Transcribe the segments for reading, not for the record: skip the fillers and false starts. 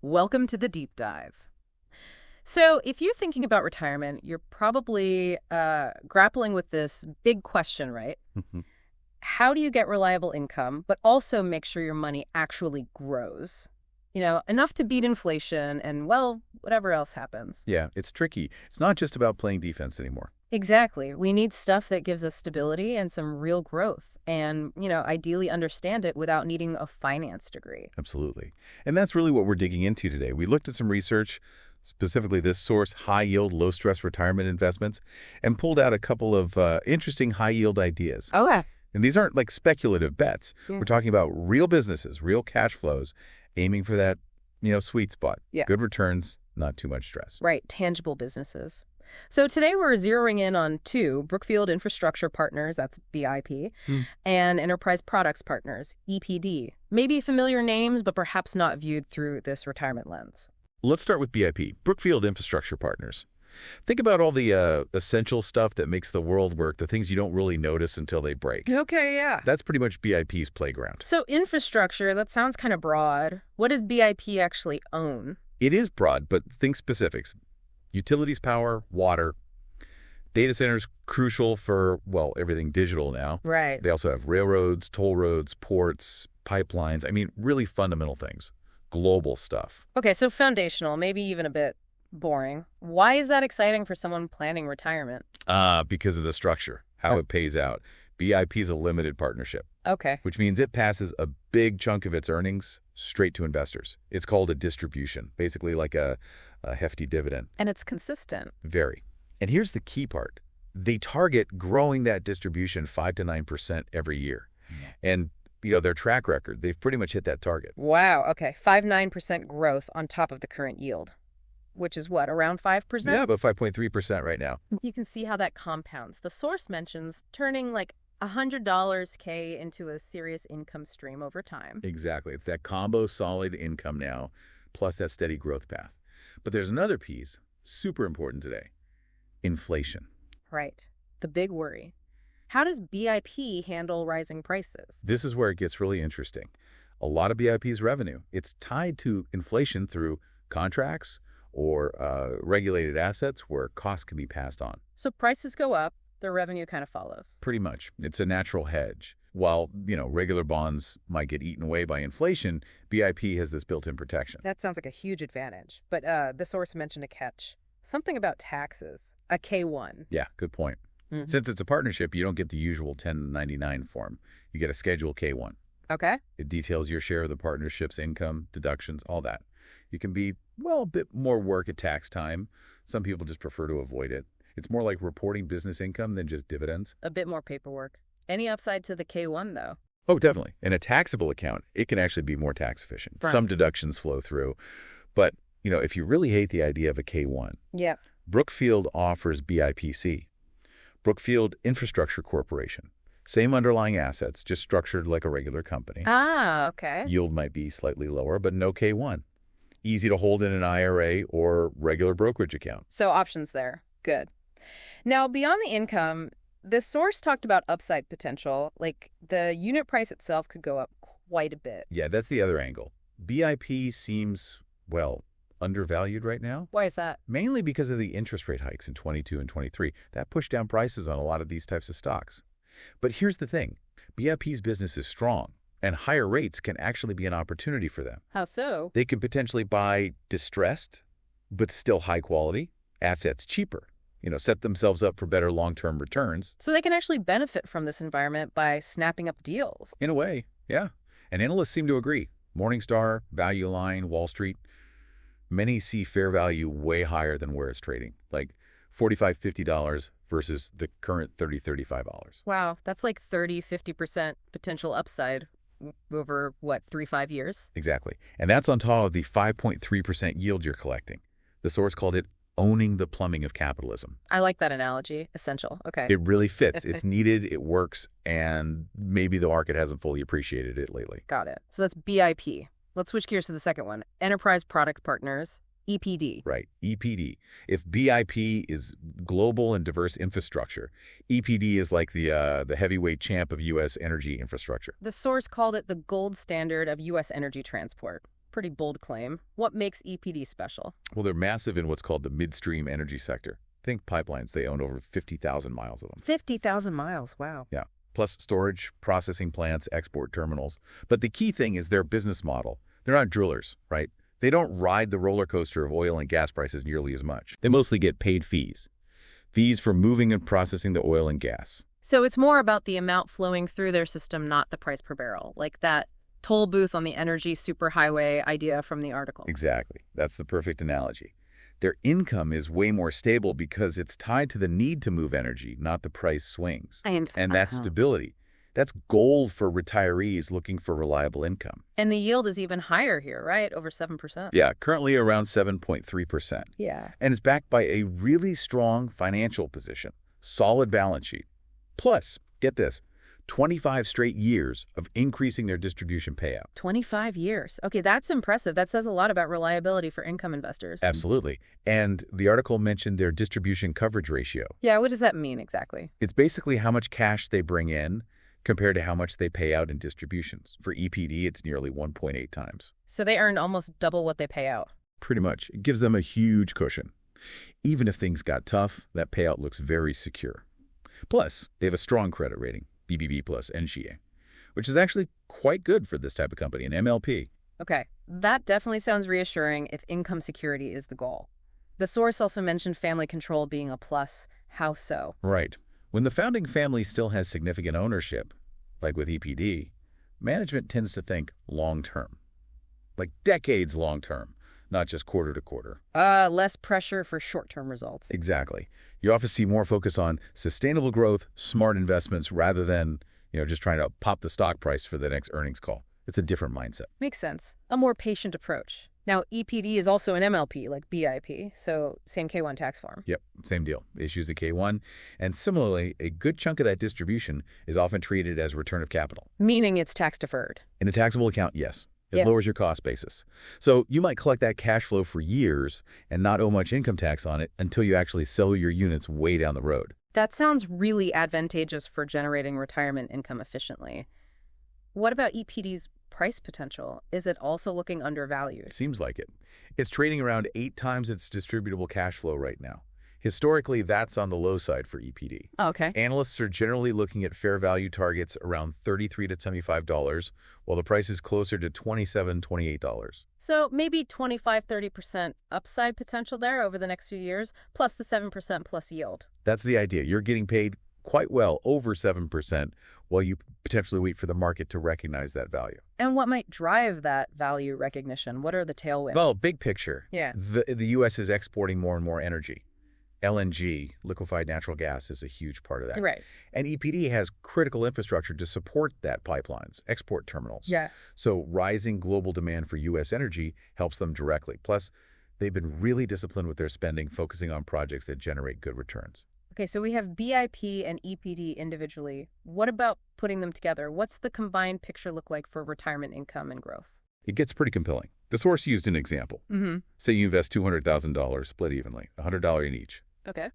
Welcome to the deep dive. So, if you're thinking about retirement, you're probably grappling with this big question, right? Mhm. How do you get reliable income, but also make sure your money actually grows? Enough to beat inflation and, well, whatever else happens. Yeah, it's tricky. It's not just about playing defense anymore. Exactly. We need stuff that gives us stability and some real growth and, ideally understand it without needing a finance degree. Absolutely. And that's really what we're digging into today. We looked at some research, specifically this source, high-yield, low-stress retirement investments, and pulled out a couple of interesting high-yield ideas. Okay. And these aren't like speculative bets. Yeah. We're talking about real businesses, real cash flows, aiming for that, sweet spot. Yeah. Good returns, not too much stress. Right, tangible businesses. So today we're zeroing in on two, Brookfield Infrastructure Partners, that's BIP, and Enterprise Products Partners, EPD. Maybe familiar names, but perhaps not viewed through this retirement lens. Let's start with BIP, Brookfield Infrastructure Partners. Think about all the essential stuff that makes the world work, the things you don't really notice until they break. Okay, yeah. That's pretty much BIP's playground. So infrastructure, that sounds kind of broad. What does BIP actually own? It is broad, but think specifics. Utilities, power, water. Data centers, crucial for, well, everything digital now. Right. They also have railroads, toll roads, ports, pipelines. I mean, really fundamental things. Global stuff. Okay, so foundational, maybe even a bit boring. Why is that exciting for someone planning retirement? Because of the structure, how it pays out. BIP is a limited partnership, Okay. which means it passes a big chunk of its earnings straight to investors. It's called a distribution, basically like a hefty dividend. And it's consistent. Very. And here's the key part. They target growing that distribution 5 to 9% every year. And, their track record, they've pretty much hit that target. Wow, okay. 5-9% growth on top of the current yield, which is what, around 5%? Yeah, about 5.3% right now. You can see how that compounds. The source mentions turning like $100 K into a serious income stream over time. Exactly. It's that combo solid income now, plus that steady growth path. But there's another piece, super important today. Inflation. Right. The big worry. How does BIP handle rising prices? This is where it gets really interesting. A lot of BIP's revenue, it's tied to inflation through contracts or regulated assets where costs can be passed on. So prices go up, the revenue kind of follows. Pretty much. It's a natural hedge. While, regular bonds might get eaten away by inflation, BIP has this built-in protection. That sounds like a huge advantage. But the source mentioned a catch. Something about taxes. A K-1. Yeah, good point. Since it's a partnership, you don't get the usual 1099 form. You get a Schedule K-1. Okay. It details your share of the partnership's income, deductions, all that. You can be, well, a bit more work at tax time. Some people just prefer to avoid it. It's more like reporting business income than just dividends. A bit more paperwork. Any upside to the K-1, though? Oh, definitely. In a taxable account, it can actually be more tax efficient. Right. Some deductions flow through. But, if you really hate the idea of a K-1, Yeah. Brookfield offers BIPC, Brookfield Infrastructure Corporation. Same underlying assets, just structured like a regular company. Ah, okay. Yield might be slightly lower, but no K-1. Easy to hold in an IRA or regular brokerage account. So options there. Good. Now, beyond the income, the source talked about upside potential. Like the unit price itself could go up quite a bit. Yeah, that's the other angle. BIP seems, well, undervalued right now. Why is that? Mainly because of the interest rate hikes in 22 and 23. That pushed down prices on a lot of these types of stocks. But here's the thing. BIP's business is strong, and higher rates can actually be an opportunity for them. How so? They can potentially buy distressed, but still high quality, assets cheaper. Set themselves up for better long-term returns. So they can actually benefit from this environment by snapping up deals. In a way, yeah. And analysts seem to agree. Morningstar, Value Line, Wall Street, many see fair value way higher than where it's trading, like $45, $50 versus the current $30, $35. Wow, that's like 30-50% potential upside over, 3-5 years? Exactly. And that's on top of the 5.3% yield you're collecting. The source called it owning the plumbing of capitalism. I like that analogy. Essential. Okay. It really fits. It's needed, it works, and maybe the market hasn't fully appreciated it lately. Got it. So that's BIP. Let's switch gears to the second one. Enterprise Products Partners, EPD. Right, EPD. If BIP is global and diverse infrastructure, EPD is like the heavyweight champ of U.S. energy infrastructure. The source called it the gold standard of U.S. energy transport. pretty bold claim. What makes EPD special? Well, they're massive in what's called the midstream energy sector. Think pipelines. They own over 50,000 miles of them. 50,000 miles, wow. Yeah. Plus storage, processing plants, export terminals. But the key thing is their business model. They're not drillers, right? They don't ride the roller coaster of oil and gas prices nearly as much. They mostly get paid fees. Fees for moving and processing the oil and gas. So it's more about the amount flowing through their system, not the price per barrel, like that toll booth on the energy superhighway idea from the article. Exactly. That's the perfect analogy. Their income is way more stable because it's tied to the need to move energy, not the price swings. And that's stability. That's gold for retirees looking for reliable income. And the yield is even higher here, right? Over 7%. Yeah, currently around 7.3%. Yeah. And it's backed by a really strong financial position, solid balance sheet. Plus, get this, 25 straight years of increasing their distribution payout. 25 years. Okay, that's impressive. That says a lot about reliability for income investors. Absolutely. And the article mentioned their distribution coverage ratio. Yeah, what does that mean exactly? It's basically how much cash they bring in compared to how much they pay out in distributions. For EPD, it's nearly 1.8 times. So they earned almost double what they pay out. Pretty much. It gives them a huge cushion. Even if things got tough, that payout looks very secure. Plus, they have a strong credit rating, BBB plus NCA, which is actually quite good for this type of company, an MLP. Okay, that definitely sounds reassuring if income security is the goal. The source also mentioned family control being a plus. How so? Right. When the founding family still has significant ownership, like with EPD, management tends to think long-term, like decades long-term, not just quarter to quarter. Less pressure for short-term results. Exactly. You often see more focus on sustainable growth, smart investments, rather than, just trying to pop the stock price for the next earnings call. It's a different mindset. Makes sense. A more patient approach. Now, EPD is also an MLP, like BIP, so same K-1 tax form. Yep, same deal. Issues a K-1. And similarly, a good chunk of that distribution is often treated as return of capital. Meaning it's tax-deferred. In a taxable account, yes. It lowers your cost basis. So you might collect that cash flow for years and not owe much income tax on it until you actually sell your units way down the road. That sounds really advantageous for generating retirement income efficiently. What about EPD's price potential? Is it also looking undervalued? Seems like it. It's trading around 8 times its distributable cash flow right now. Historically, that's on the low side for EPD. Okay. Analysts are generally looking at fair value targets around $33 to $75, while the price is closer to $27, $28. So maybe 25–30% upside potential there over the next few years, plus the 7% plus yield. That's the idea. You're getting paid quite well, over 7%, while you potentially wait for the market to recognize that value. And what might drive that value recognition? What are the tailwinds? Well, big picture. Yeah. The U.S. is exporting more and more energy. LNG, liquefied natural gas, is a huge part of that. Right. And EPD has critical infrastructure to support that pipelines, export terminals. Yeah. So rising global demand for U.S. energy helps them directly. Plus, they've been really disciplined with their spending, focusing on projects that generate good returns. Okay, so we have BIP and EPD individually. What about putting them together? What's the combined picture look like for retirement income and growth? It gets pretty compelling. The source used an example. Say you invest $200,000 split evenly, $100 in each. Okay.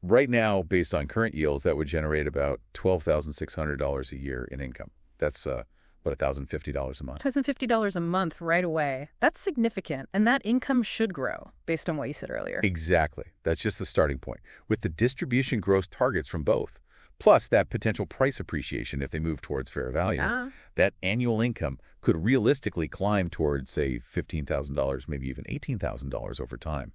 Right now, based on current yields, that would generate about $12,600 a year in income. That's about $1,050 a month. $1,050 a month right away. That's significant, and that income should grow, based on what you said earlier. Exactly. That's just the starting point. With the distribution growth targets from both, plus that potential price appreciation if they move towards fair value, that annual income could realistically climb towards, say, $15,000, maybe even $18,000 over time.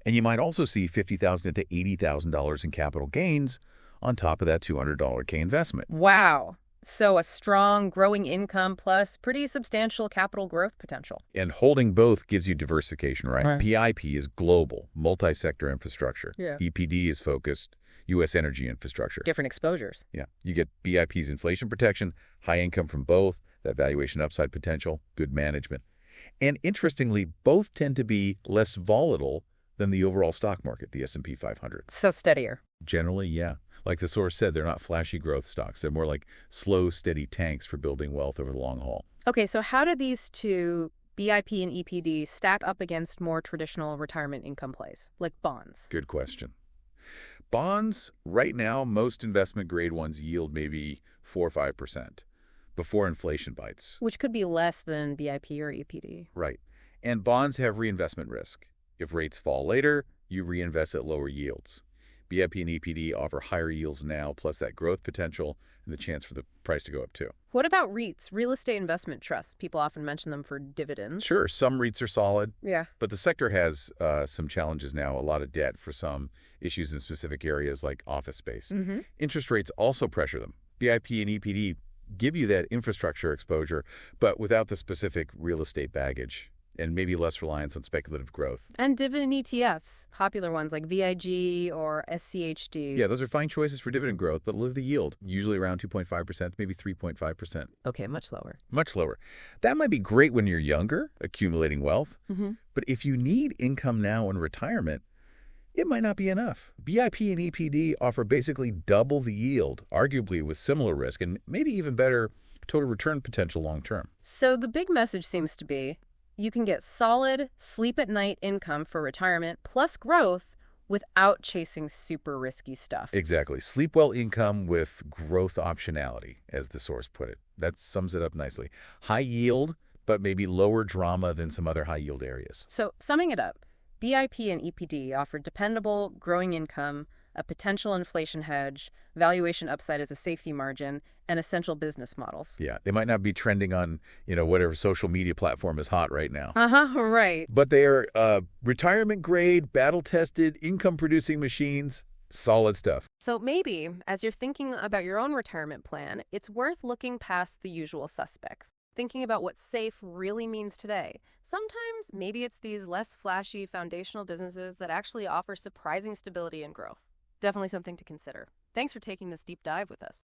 And you might also see $50,000 to $80,000 in capital gains on top of that $200 K investment. Wow. So a strong, growing income plus pretty substantial capital growth potential. And holding both gives you diversification, right? BIP is global, multi-sector infrastructure. Yeah. EPD is focused, U.S. energy infrastructure. Different exposures. Yeah. You get BIP's inflation protection, high income from both, that valuation upside potential, good management. And interestingly, both tend to be less volatile than the overall stock market, the S&P 500. So steadier. Generally, yeah. Like the source said, they're not flashy growth stocks. They're more like slow, steady tanks for building wealth over the long haul. Okay, so how do these two, BIP and EPD, stack up against more traditional retirement income plays, like bonds? Good question. Bonds, right now, most investment grade ones yield maybe 4 or 5%. before inflation bites. Which could be less than BIP or EPD. Right. And bonds have reinvestment risk. If rates fall later, you reinvest at lower yields. BIP and EPD offer higher yields now, plus that growth potential and the chance for the price to go up too. What about REITs, real estate investment trusts? People often mention them for dividends. Sure, some REITs are solid, Yeah. but the sector has some challenges now, a lot of debt for some issues in specific areas like office space. Interest rates also pressure them. BIP and EPD give you that infrastructure exposure, but without the specific real estate baggage and maybe less reliance on speculative growth. And dividend ETFs, popular ones like VIG or SCHD. Yeah, those are fine choices for dividend growth, but look at the yield, usually around 2.5%, maybe 3.5%. Okay, much lower. Much lower. That might be great when you're younger, accumulating wealth, but if you need income now in retirement, it might not be enough. BIP and EPD offer basically double the yield, arguably with similar risk, and maybe even better total return potential long term. So the big message seems to be you can get solid, sleep-at-night income for retirement plus growth without chasing super risky stuff. Exactly. Sleep well income with growth optionality, as the source put it. That sums it up nicely. High yield, but maybe lower drama than some other high-yield areas. So summing it up, BIP and EPD offer dependable, growing income, a potential inflation hedge, valuation upside as a safety margin, and essential business models. Yeah, they might not be trending on, whatever social media platform is hot right now. Right. But they are retirement-grade, battle-tested, income-producing machines. Solid stuff. So maybe, as you're thinking about your own retirement plan, it's worth looking past the usual suspects. Thinking about what safe really means today. Sometimes maybe it's these less flashy foundational businesses that actually offer surprising stability and growth. Definitely something to consider. Thanks for taking this deep dive with us.